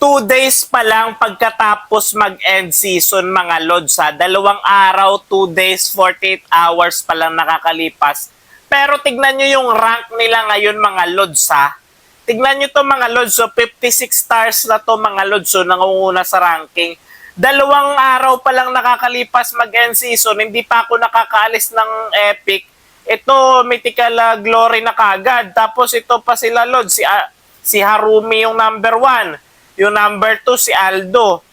2 days pa lang pagkatapos mag-end season mga lods ha. 2 araw, 2 days, 48 hours pa lang nakakalipas. Pero tignan nyo yung rank nila ngayon mga lods ha. Tignan nyo to mga lods. So 56 stars na to mga lods. So nangunguna sa ranking. 2 araw pa lang nakakalipas mag-end season. Hindi pa ako nakakaalis ng Epic. Ito, mythical glory na kagad. Tapos ito pa sila lods. Si Harumi yung number 1. Yung number 2 si Aldo.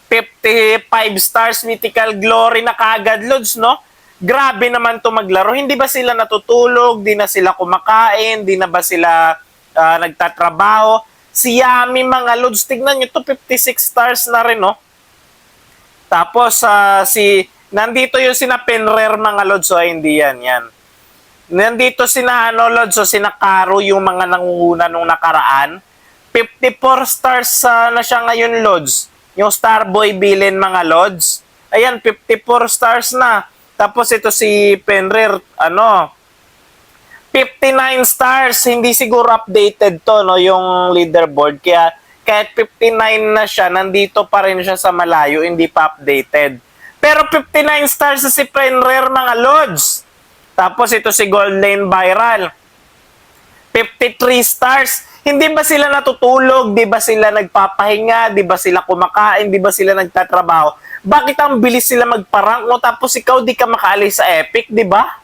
55 stars mythical glory na kagad lods, no? Grabe naman to maglaro. Hindi ba sila natutulog? Di na sila kumakain? Di na ba sila nagtatrabaho? Si Yami mga lods, tignan nyo to, 56 stars na rin, no? Tapos nandito yung sina Penrer mga lods, so hindi yan. Nandito sina lods, so sina Caro yung mga nangunguna nung nakaraan. 54 stars na siya ngayon lods. Yung Starboy Bilin mga lods. Ayan, 54 stars na. Tapos ito si Penrer, 59 stars. Hindi siguro updated to, no, yung leaderboard. Kaya kahit 59 na siya, nandito pa rin siya sa malayo, hindi pa updated. Pero 59 stars na si Penrer mga lods. Tapos ito si Gold Lane Viral. 53 stars. Hindi ba sila natutulog? Di ba sila nagpapahinga? Di ba sila kumakain? Di ba sila nagtatrabaho? Bakit ang bilis sila magparangk mo tapos ikaw di ka makaalis sa Epic, di ba?